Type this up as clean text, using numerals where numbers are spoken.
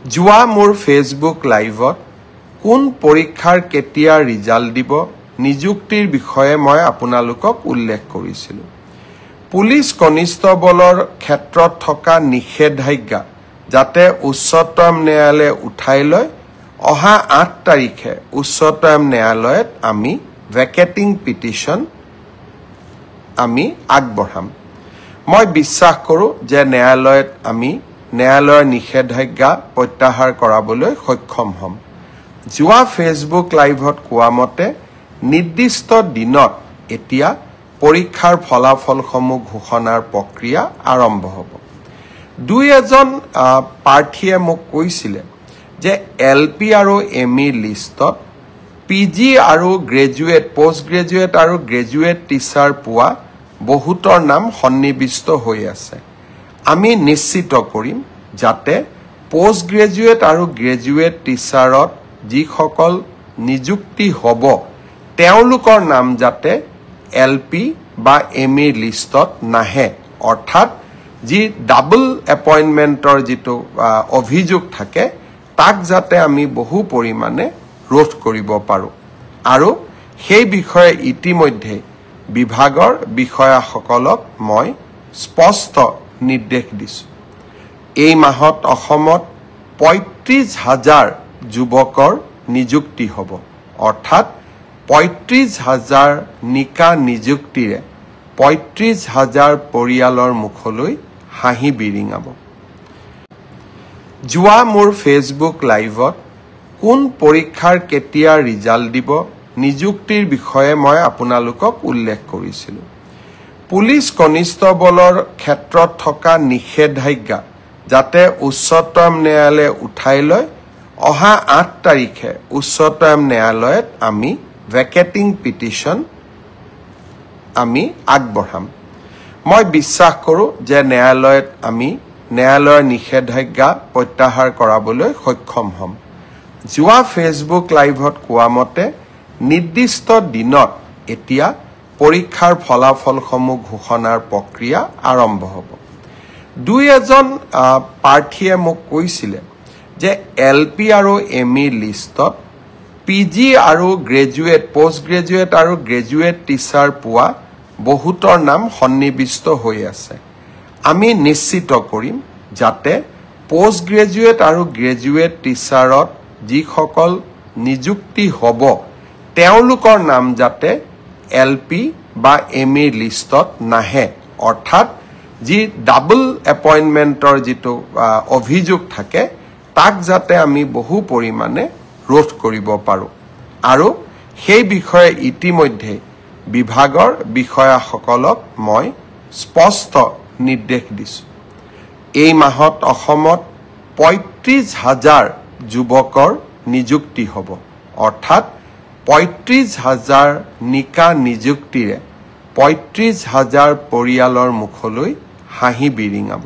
যোৱা মোৰ ফেচবুক লাইভত কোন পৰীক্ষাৰ কেতিয়া ৰিজাল্ট দিব নিযুক্তিৰ বিষয়ে মই আপোনালোকক উল্লেখ কৰিছিলোঁ। পুলিচ কনিষ্টবলৰ ক্ষেত্ৰত থকা নিষেধাজ্ঞা যাতে উচ্চতম ন্যায়ালয়ে উঠাই লয়, অহা 8 তাৰিখে উচ্চতম ন্যায়ালয়ত আমি ভেকেটিং পিটিশ্যন আমি আগবঢ়াম। মই বিশ্বাস কৰোঁ যে ন্যায়ালয়ত আমি ন্যায়ালয়ৰ নিষেধাজ্ঞা প্ৰত্যাহাৰ কৰাবলৈ সক্ষম হ'ম। যোৱা ফেচবুক লাইভত কোৱা মতে নিৰ্দিষ্ট দিনত এতিয়া পৰীক্ষাৰ ফলাফলসমূহ ঘোষণাৰ প্ৰক্ৰিয়া আৰম্ভ হ'ব। দুই এজন প্ৰাৰ্থীয়ে মোক কৈছিলে যে LP আৰু ME লিষ্টত PG আৰু গ্ৰেজুৱেট, পোষ্ট গ্ৰেজুৱেট আৰু গ্ৰেজুৱেট টিচাৰ পোৱা বহুতৰ নাম সন্নিৱিষ্ট হৈ আছে। আমি নিশ্চিত কৰিম যাতে পোষ্ট গ্ৰেজুৱেট আৰু গ্ৰেজুৱেট টিচাৰত যিসকল নিযুক্তি হ'ব তেওঁলোকৰ নাম যাতে LP বা ME লিষ্টত নাহে, অৰ্থাৎ যি ডাবল এপইণ্টমেণ্টৰ যিটো অভিযোগ থাকে তাক যাতে আমি বহু পৰিমাণে ৰোধ কৰিব পাৰোঁ। আৰু সেই বিষয়ে ইতিমধ্যে বিভাগৰ বিষয়াসকলক মই স্পষ্ট নিৰ্দেশ দিছোঁ। এই মাহত অসমত ৩৫,০০০ যুৱকৰ নিযুক্তি হ'ব, অৰ্থাৎ ৩৫,০০০ নিকা নিযুক্তিৰে ৩৫,০০০ পৰিয়ালৰ মুখলৈ হাঁহি বিৰিঙাব। যোৱা মোৰ ফেচবুক লাইভত কোন পৰীক্ষাৰ কেতিয়া ৰিজাল্ট দিব নিযুক্তিৰ বিষয়ে মই আপোনালোকক উল্লেখ কৰিছিলোঁ। পুলিচ কনিষ্টবলৰ ক্ষেত্ৰত থকা নিষেধাজ্ঞা যাতে উচ্চতম ন্যায়ালয়ে উঠাই লয়, অহা 8 তাৰিখে উচ্চতম ন্যায়ালয়ত আমি ভেকেটিং পিটিশ্যন আমি আগবঢ়াম। মই বিশ্বাস কৰোঁ যে ন্যায়ালয়ত আমি ন্যায়ালয়ৰ নিষেধাজ্ঞা প্ৰত্যাহাৰ কৰাবলৈ সক্ষম হ'ম। যোৱা ফেচবুক লাইভত কোৱা মতে নিৰ্দিষ্ট দিনত এতিয়া পৰীক্ষাৰ ফলাফলসমূহ ঘোষণাৰ প্ৰক্ৰিয়া আৰম্ভ হ'ব। দুই এজন প্ৰাৰ্থীয়ে মোক কৈছিলে যে LP আৰু ME লিষ্টত PG আৰু গ্ৰেজুৱেট, পোষ্ট গ্ৰেজুৱেট আৰু গ্ৰেজুৱেট টিচাৰ পোৱা বহুতৰ নাম সন্নিৱিষ্ট হৈ আছে। আমি নিশ্চিত কৰিম যাতে পোষ্ট গ্ৰেজুৱেট আৰু গ্ৰেজুৱেট টিচাৰত যিসকল নিযুক্তি হ'ব তেওঁলোকৰ নাম যাতে LP বা ME লিষ্টত নাহে, অৰ্থাৎ যি ডাবল এপইণ্টমেণ্টৰ যিটো অভিযোগ থাকে তাক যাতে আমি বহু পৰিমাণে ৰোধ কৰিব পাৰোঁ। আৰু সেই বিষয়ে ইতিমধ্যে বিভাগৰ বিষয়াসকলক মই স্পষ্ট নিৰ্দেশ দিছোঁ। এই মাহত অসমত ৩৫,০০০ যুৱকৰ নিযুক্তি হ'ব, অৰ্থাৎ ৩৫,০০০ নিকা নিযুক্তিৰে ৩৫,০০০ পৰিয়ালৰ মুখলৈ হাঁহি বিৰিঙাব।